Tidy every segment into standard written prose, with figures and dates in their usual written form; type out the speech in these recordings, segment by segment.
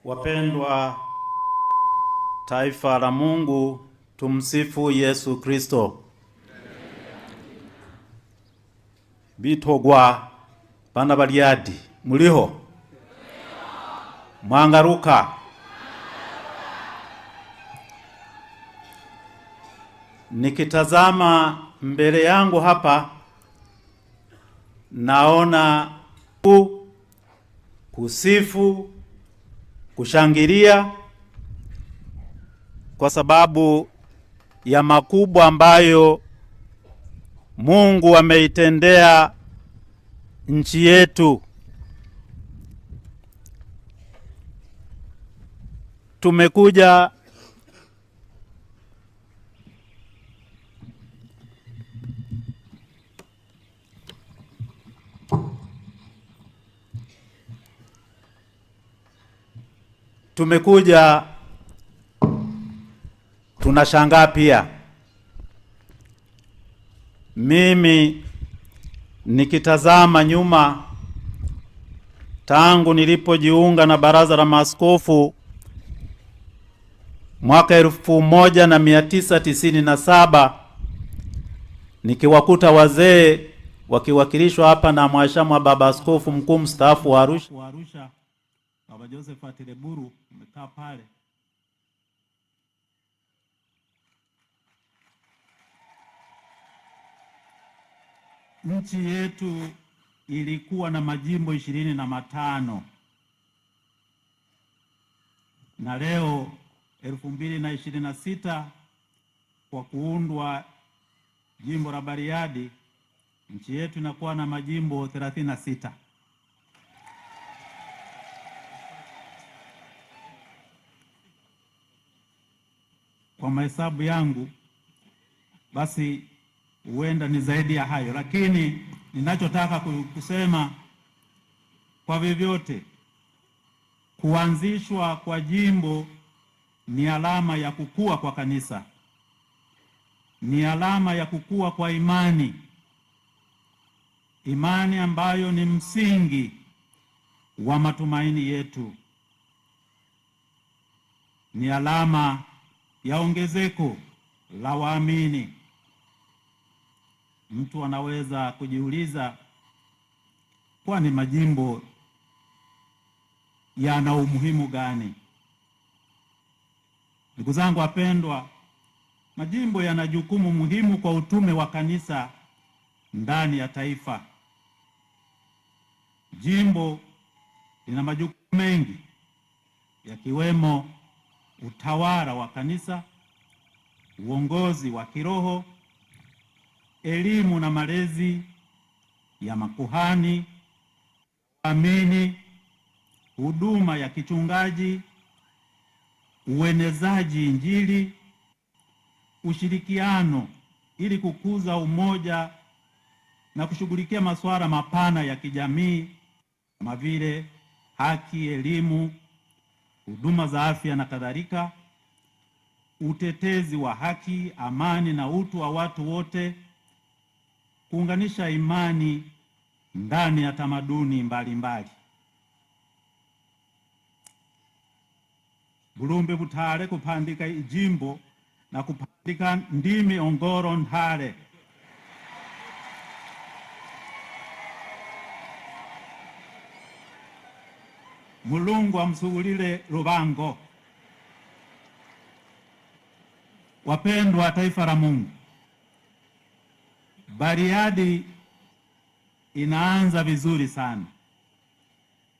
Wapendwa taifa la Mungu, tumsifu Yesu Kristo. Bitogwa bana Bariadi, muliho? Mwangaruka. Nikitazama mbele yangu hapa naona kusifu, kushangilia kwa sababu ya makubwa ambayo Mungu ameitendea nchi yetu. Tumekuja tunashangaa pia. Mimi nikitazama nyuma tangu nilipojiunga na Baraza la Maaskofu mwaka 1997, nikiwakuta wazee wakiwakilishwa hapa na Mhashamu Baba Askofu Mkuu mstaafu wa Arusha Baba Joseph Ateleburu umekaa pale. Nchi yetu ilikuwa na majimbo 25 na leo 2026 kwa kuundwa jimbo la Bariadi, nchi yetu inakuwa na majimbo 36. Kwa mahesabu yangu basi huenda ni zaidi ya hayo, lakini ninachotaka kusema kwa vyovyote, kuanzishwa kwa jimbo ni alama ya kukua kwa kanisa, ni alama ya kukua kwa imani ambayo ni msingi wa matumaini yetu, ni alama ya ongezeko la waamini. Mtu anaweza kujiuliza, kwani majimbo yana umuhimu gani? Ndugu zangu wapendwa, majimbo yana jukumu muhimu kwa utume wa kanisa ndani ya taifa. Jimbo lina majukumu mengi yakiwemo utawala wa kanisa, uongozi wa kiroho, elimu na malezi ya makuhani, waamini, huduma ya kichungaji, uenezaji Injili, ushirikiano ili kukuza umoja na kushughulikia masuala mapana ya kijamii kama vile haki, elimu, huduma za afya na kadhalika, utetezi wa haki, amani na utu wa watu wote, kuunganisha imani ndani ya tamaduni mbalimbali. Bulumbe butale kupandika jimbo na kupandika ndimi ongoro ntale. Mulungu amsuhulile Rubango. Wapendwa taifa la Mungu, Bariadi inaanza vizuri sana.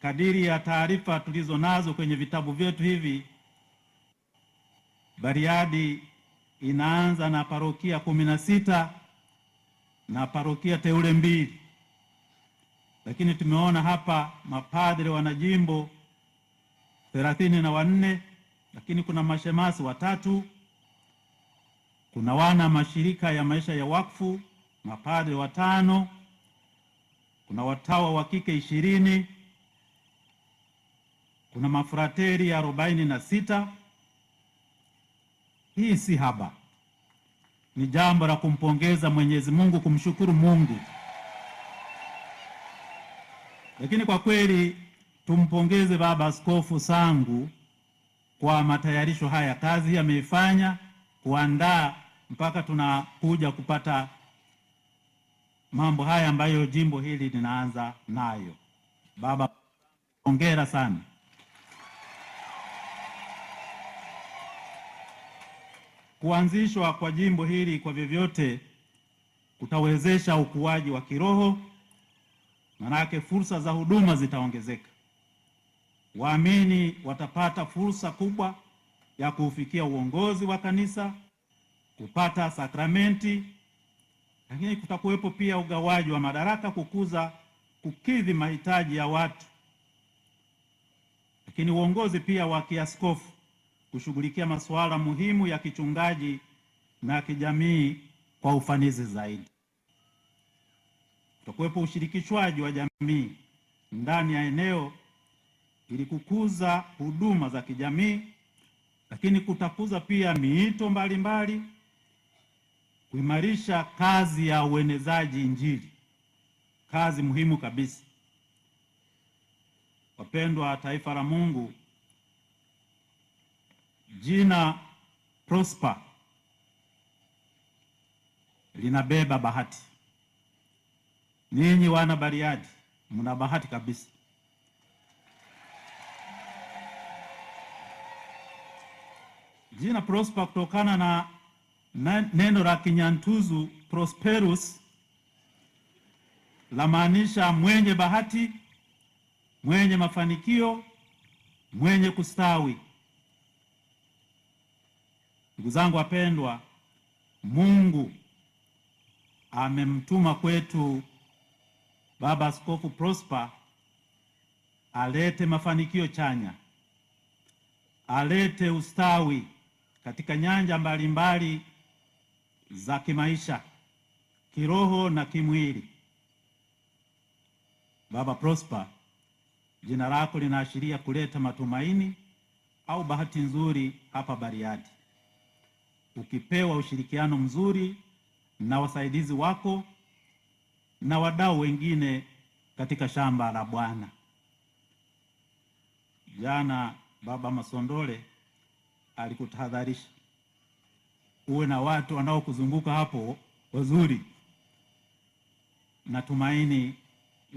Kadiri ya taarifa tulizo nazo kwenye vitabu vyetu hivi, Bariadi inaanza na parokia 16 na parokia teule 2. Lakini tumeona hapa mapadre wana jimbo 34, lakini kuna mashemasi 3, kuna wana mashirika ya maisha ya wakfu mapadre 5, kuna watawa wa kike 20, kuna mafrateri 46. Hii si haba. Ni jambo la kumpongeza Mwenyezi Mungu, kumshukuru Mungu. Lakini kwa kweli tumpongeze Baba Askofu Sangu kwa matayarisho haya. Kazi hii ameifanya kuandaa mpaka tunakuja kupata mambo haya ambayo jimbo hili linaanza nayo. Baba, hongera sana. Kuanzishwa kwa jimbo hili kwa vyovyote kutawezesha ukuaji wa kiroho, manake fursa za huduma zitaongezeka. Waamini watapata fursa kubwa ya kufikia uongozi wa kanisa, kupata sakramenti, lakini kutakuwepo pia ugawaji wa madaraka kukidhi mahitaji ya watu, lakini uongozi pia wa kiaskofu kushughulikia masuala muhimu ya kichungaji na kijamii kwa ufanisi zaidi. Kutakuwepo ushirikishwaji wa jamii ndani ya eneo ili kukuza huduma za kijamii, lakini kutakuza pia miito mbalimbali, kuimarisha kazi ya uenezaji Injili, kazi muhimu kabisa. Wapendwa taifa la Mungu, jina Prosper linabeba bahati. Ninyi wana Bariadi mna bahati kabisa. Jina Prosper kutokana na neno la Kinyantuzu prosperous, lamaanisha mwenye bahati, mwenye mafanikio, mwenye kustawi. Ndugu zangu wapendwa, Mungu amemtuma kwetu Baba Askofu Prosper alete mafanikio chanya, alete ustawi katika nyanja mbalimbali za kimaisha, kiroho na kimwili. Baba Prosper, jina lako linaashiria kuleta matumaini au bahati nzuri hapa Bariadi. Ukipewa ushirikiano mzuri na wasaidizi wako na wadau wengine katika shamba la Bwana. Jana Baba Masondole alikutahadharisha uwe na watu wanaokuzunguka hapo wazuri. Natumaini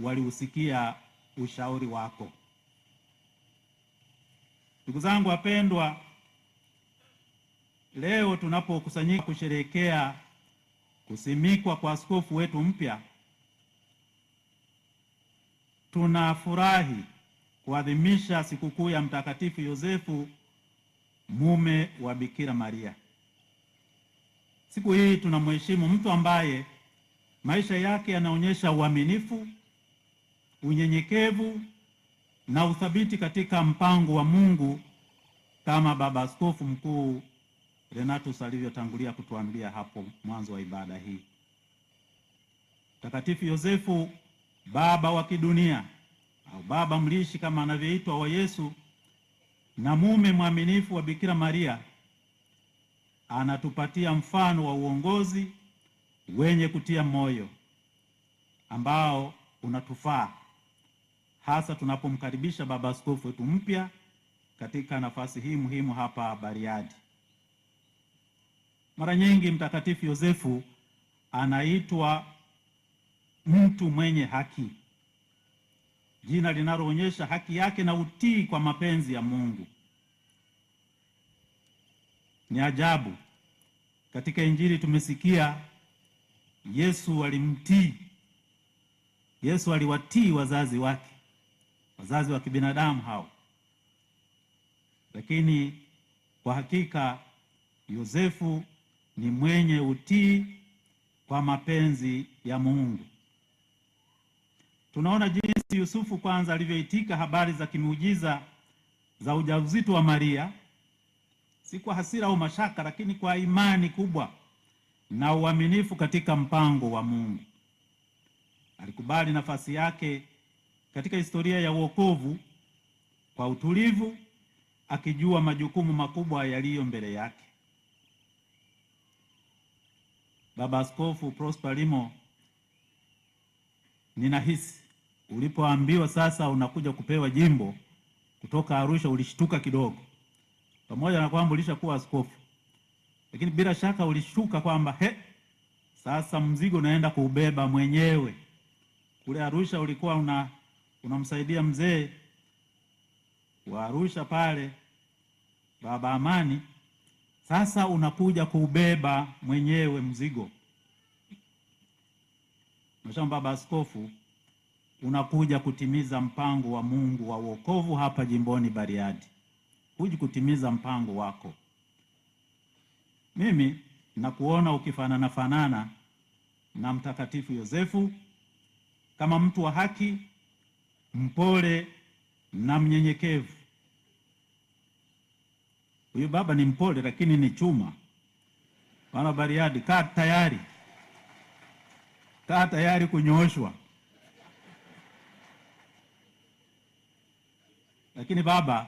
waliusikia ushauri wako. Ndugu zangu wapendwa, leo tunapokusanyika kusherehekea kusimikwa kwa askofu wetu mpya, tunafurahi kuadhimisha sikukuu ya Mtakatifu Yosefu, mume wa Bikira Maria. Siku hii tunamheshimu mtu ambaye maisha yake yanaonyesha uaminifu, unyenyekevu na uthabiti katika mpango wa Mungu, kama Baba Askofu Mkuu Renatus alivyotangulia kutuambia hapo mwanzo wa ibada hii. Mtakatifu Yosefu, baba wa kidunia au baba mlishi kama anavyoitwa wa Yesu, na mume mwaminifu wa Bikira Maria, anatupatia mfano wa uongozi wenye kutia moyo ambao unatufaa hasa tunapomkaribisha Baba Askofu wetu mpya katika nafasi hii muhimu hapa Bariadi. Mara nyingi Mtakatifu Yosefu anaitwa mtu mwenye haki, jina linaloonyesha haki yake na utii kwa mapenzi ya Mungu. Ni ajabu, katika Injili tumesikia Yesu alimtii. Yesu aliwatii wazazi wake, wazazi wa kibinadamu hao. Lakini kwa hakika Yosefu ni mwenye utii kwa mapenzi ya Mungu. Tunaona jinsi Yusufu kwanza alivyoitika habari za kimuujiza za ujauzito wa Maria, si kwa hasira au mashaka, lakini kwa imani kubwa na uaminifu katika mpango wa Mungu. Alikubali nafasi yake katika historia ya wokovu kwa utulivu, akijua majukumu makubwa yaliyo mbele yake. Baba Askofu Prosper Limo, ninahisi ulipoambiwa sasa unakuja kupewa jimbo kutoka Arusha ulishtuka kidogo, pamoja na kwamba ulishakuwa askofu, lakini bila shaka ulishuka kwamba sasa mzigo unaenda kuubeba mwenyewe. Kule Arusha ulikuwa unamsaidia mzee wa Arusha pale, Baba Amani. Sasa unakuja kuubeba mwenyewe mzigo. Mhashamu Baba Askofu, unakuja kutimiza mpango wa Mungu wa wokovu hapa jimboni Bariadi. Huji kutimiza mpango wako. Mimi nakuona ukifanana na Mtakatifu Yosefu kama mtu wa haki, mpole na mnyenyekevu. Huyu baba ni mpole lakini ni chuma. Wana Bariadi, kaa tayari kunyooshwa. Lakini baba,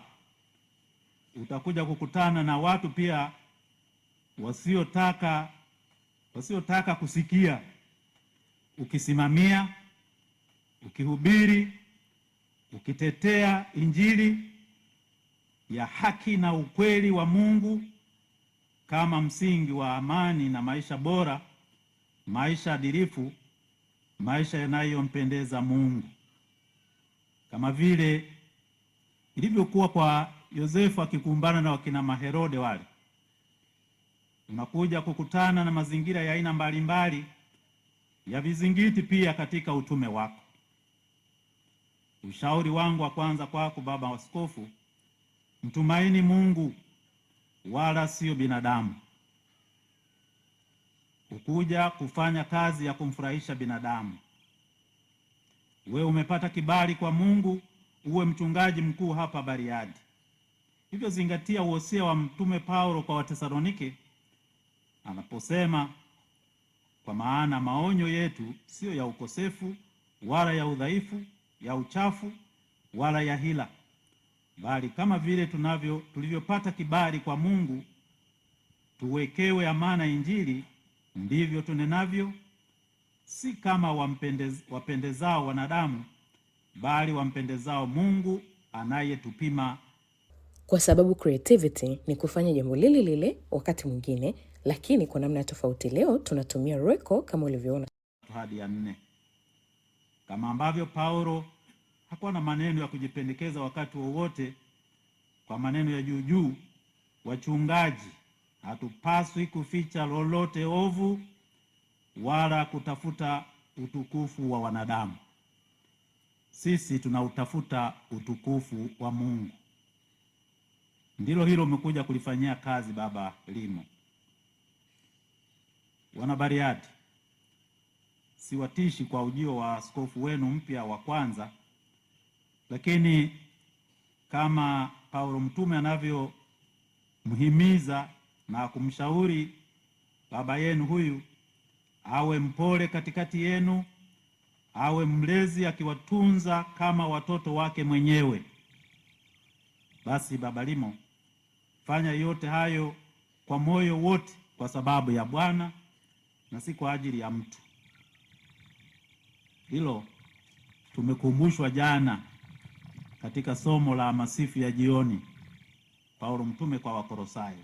utakuja kukutana na watu pia wasiotaka kusikia. Ukisimamia, ukihubiri, ukitetea Injili ya haki na ukweli wa Mungu kama msingi wa amani na maisha bora, maisha adilifu, maisha yanayompendeza Mungu, kama vile ilivyokuwa kwa Yosefu akikumbana na wakina Maherode wale. Unakuja kukutana na mazingira ya aina mbalimbali ya vizingiti pia katika utume wako. Ushauri wangu wa kwanza kwako Baba Askofu, mtumaini Mungu wala sio binadamu. Ukuja kufanya kazi ya kumfurahisha binadamu. Wewe umepata kibali kwa Mungu uwe mchungaji mkuu hapa Bariadi. Hivyo zingatia uhosia wa Mtume Paulo kwa Watesalonike anaposema, kwa maana maonyo yetu sio ya ukosefu wala ya udhaifu, ya uchafu wala ya hila, bali kama vile tulivyopata kibali kwa Mungu tuwekewe amana Injili, ndivyo tunenavyo, si kama wapendezao wanadamu, bali wampendezao Mungu anayetupima. Kwa sababu creativity ni kufanya jambo lile lile wakati mwingine, lakini kwa namna tofauti. Leo tunatumia Royco kama ulivyoona. Hadi ya 4. Kama ambavyo Paulo hakuwa na maneno ya kujipendekeza wakati wowote kwa maneno ya juu, wachungaji hatupaswi kuficha lolote ovu wala kutafuta utukufu wa wanadamu. Sisi tunautafuta utukufu wa Mungu. Ndilo hilo umekuja kulifanyia kazi Baba Limo. Wana Bariadi, siwatishi kwa ujio wa askofu wenu mpya wa kwanza, lakini kama Paulo mtume anavyomhimiza na kumshauri baba yenu huyu, awe mpole katikati yenu, awe mlezi akiwatunza kama watoto wake mwenyewe. Basi Baba Limo, fanya yote hayo kwa moyo wote kwa sababu ya Bwana na si kwa ajili ya mtu. Hilo tumekumbushwa jana katika somo la masifu ya jioni, Paulo mtume kwa Wakolosai.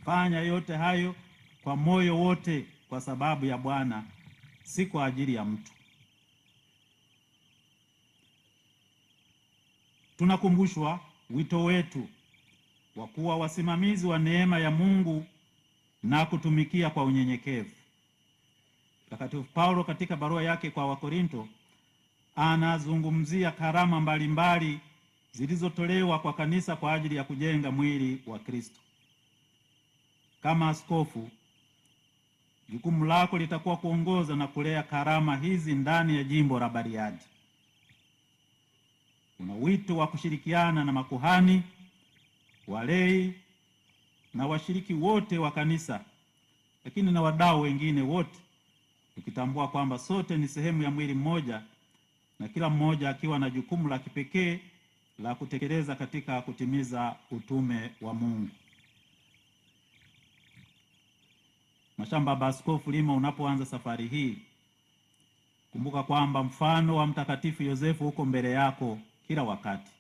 Fanya yote hayo kwa moyo wote kwa sababu ya Bwana, si kwa ajili ya mtu. Tunakumbushwa wito wetu wa kuwa wasimamizi wa neema ya Mungu na kutumikia kwa unyenyekevu. Mtakatifu Paulo katika barua yake kwa Wakorinto anazungumzia karama mbalimbali zilizotolewa kwa kanisa kwa ajili ya kujenga mwili wa Kristo. Kama askofu, jukumu lako litakuwa kuongoza na kulea karama hizi ndani ya jimbo la Bariadi. Kuna wito wa kushirikiana na makuhani, walei na washiriki wote wa kanisa, lakini na wadau wengine wote, ukitambua kwamba sote ni sehemu ya mwili mmoja na kila mmoja akiwa na jukumu la kipekee la kutekeleza katika kutimiza utume wa Mungu. Mhashamu Baba Askofu Limo, unapoanza safari hii, kumbuka kwamba mfano wa Mtakatifu Yosefu uko mbele yako kila wakati.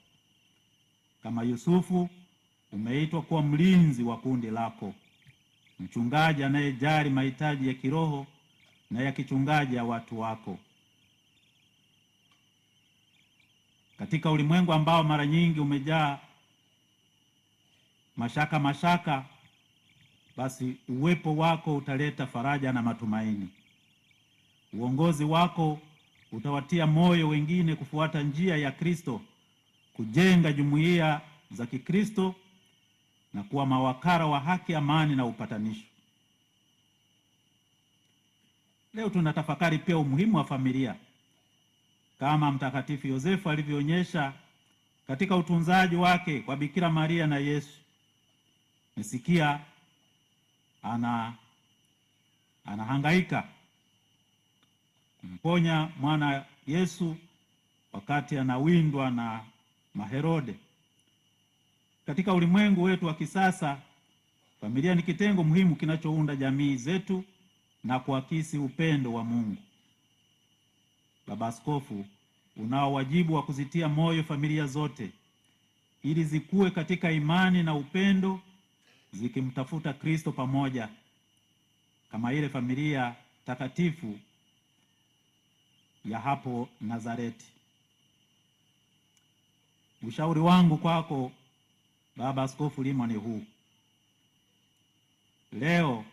Kama Yusufu Umeitwa kuwa mlinzi wa kundi lako, mchungaji anayejali mahitaji ya kiroho na ya kichungaji ya watu wako. Katika ulimwengu ambao mara nyingi umejaa mashaka, basi uwepo wako utaleta faraja na matumaini. Uongozi wako utawatia moyo wengine kufuata njia ya Kristo, kujenga jumuiya za Kikristo na kuwa mawakala wa haki, amani na upatanisho. Leo tunatafakari pia umuhimu wa familia, kama Mtakatifu Yosefu alivyoonyesha katika utunzaji wake kwa Bikira Maria na Yesu. Mesikia anahangaika kumponya mwana Yesu wakati anawindwa na Maherode. Katika ulimwengu wetu wa kisasa, familia ni kitengo muhimu kinachounda jamii zetu na kuakisi upendo wa Mungu. Baba Askofu, unao wajibu wa kuzitia moyo familia zote ili zikue katika imani na upendo, zikimtafuta Kristo pamoja, kama ile familia takatifu ya hapo Nazareti. Ushauri wangu kwako Baba Askofu Limo ni huu. Leo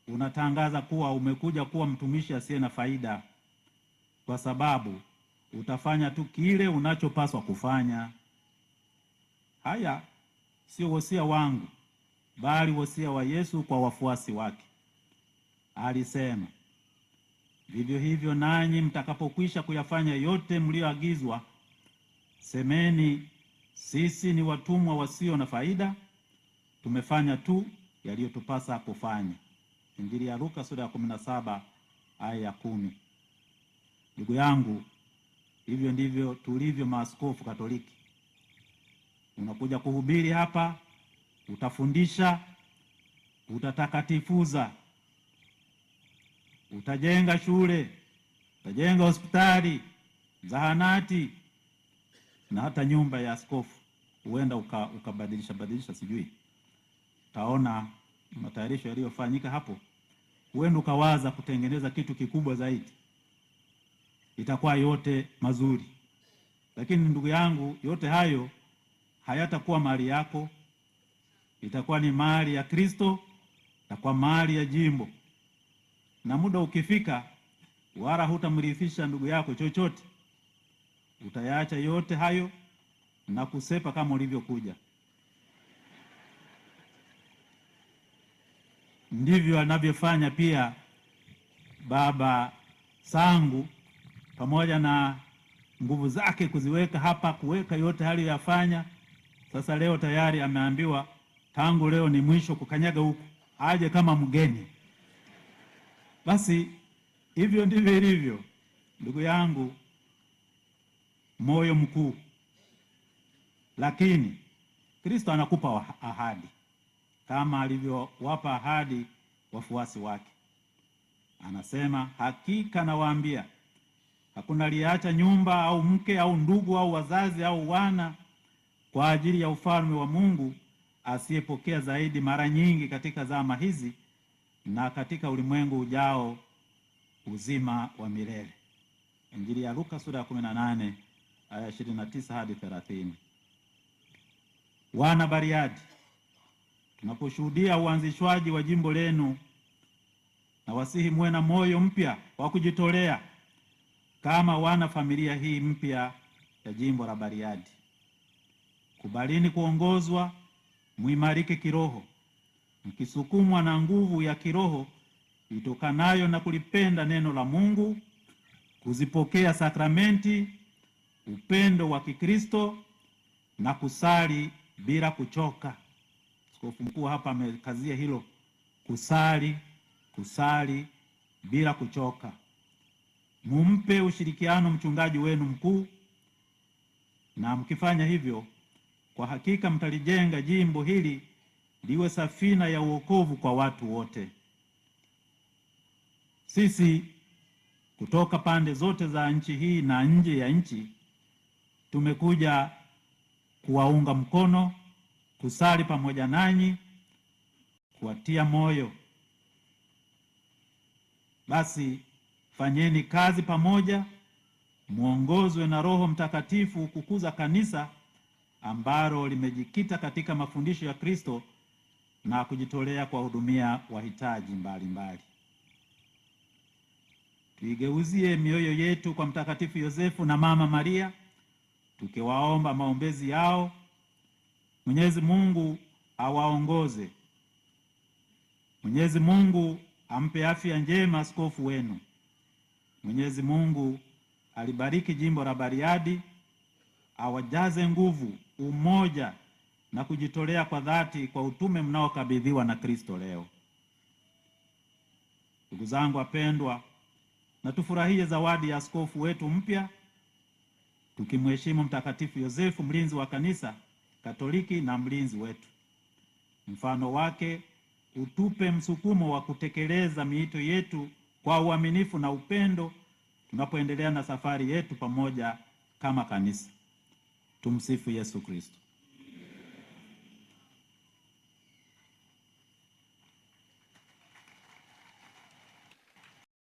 unatangaza kuwa umekuja kuwa mtumishi asiye na faida, kwa sababu utafanya tu kile unachopaswa kufanya. Haya sio wosia wangu, bali wosia wa Yesu kwa wafuasi wake. Alisema, vivyo hivyo nanyi mtakapokwisha kuyafanya yote mlioagizwa, semeni, sisi ni watumwa wasio na faida, tumefanya tu yaliyotupasa kufanya. Injili ya Luka sura ya 17 aya ya 10. Ndugu yangu, hivyo ndivyo tulivyo maaskofu Katoliki. Unakuja kuhubiri hapa, utafundisha, utatakatifuza, utajenga shule, utajenga hospitali, zahanati na hata nyumba ya askofu. Huenda ukabadilisha sijui. Taona matayarisho yaliyofanyika hapo. Huenda ukawaza kutengeneza kitu kikubwa zaidi. Itakuwa yote mazuri. Lakini ndugu yangu, yote hayo hayatakuwa mali yako. Itakuwa ni mali ya Kristo na kwa mali ya jimbo. Na muda ukifika, wala hutamrithisha ndugu yako chochote. Utayaacha yote hayo na kusepa kama ulivyokuja. Ndivyo anavyofanya pia Baba Sangu, pamoja na nguvu zake kuziweka hapa, kuweka yote aliyoyafanya. Sasa leo tayari ameambiwa tangu leo ni mwisho kukanyaga huku, aje kama mgeni. Basi hivyo ndivyo ilivyo. Ndugu yangu, moyo mkuu. Lakini Kristo anakupa ahadi kama alivyowapa ahadi wafuasi wake. Anasema, hakika nawaambia, hakuna aliyeacha nyumba au mke au ndugu au wazazi au wana kwa ajili ya ufalme wa Mungu asiyepokea zaidi mara nyingi katika zama hizi na katika ulimwengu ujao uzima wa milele. Injili ya Luka sura ya 18 aya 29 hadi 30. Wana Bariadi, tunaposhuhudia uanzishwaji wa jimbo lenu, na wasihi muwe na moyo mpya wa kujitolea kama wana familia hii mpya ya jimbo la Bariadi. Kubalini kuongozwa, muimarike kiroho, mkisukumwa na nguvu ya kiroho itokanayo na kulipenda neno la Mungu, kuzipokea sakramenti, upendo wa Kikristo na kusali bila kuchoka. Askofu mkuu hapa amekazia hilo, kusali bila kuchoka. Mumpe ushirikiano mchungaji wenu mkuu, na mkifanya hivyo kwa hakika mtalijenga jimbo hili liwe safina ya uokovu kwa watu wote. Sisi kutoka pande zote za nchi hii na nje ya nchi tumekuja kuwaunga mkono, kusali pamoja nanyi, kuwatia moyo. Basi fanyeni kazi pamoja, muongozwe na Roho Mtakatifu kukuza kanisa ambalo limejikita katika mafundisho ya Kristo na kujitolea kwa hudumia wahitaji mbalimbali. Tuigeuzie mioyo yetu kwa Mtakatifu Yosefu na Mama Maria, tukiwaomba maombezi yao. Mwenyezi Mungu awaongoze. Mwenyezi Mungu ampe afya njema askofu wenu. Mwenyezi Mungu alibariki jimbo la Bariadi, awajaze nguvu, umoja na kujitolea kwa dhati kwa utume mnaokabidhiwa na Kristo leo. Ndugu zangu wapendwa, na tufurahie zawadi ya askofu wetu mpya, tukimheshimu Mtakatifu Yosefu, mlinzi wa kanisa Katoliki na mlinzi wetu. Mfano wake utupe msukumo wa kutekeleza miito yetu kwa uaminifu na upendo tunapoendelea na safari yetu pamoja kama kanisa. Tumsifu Yesu Kristo.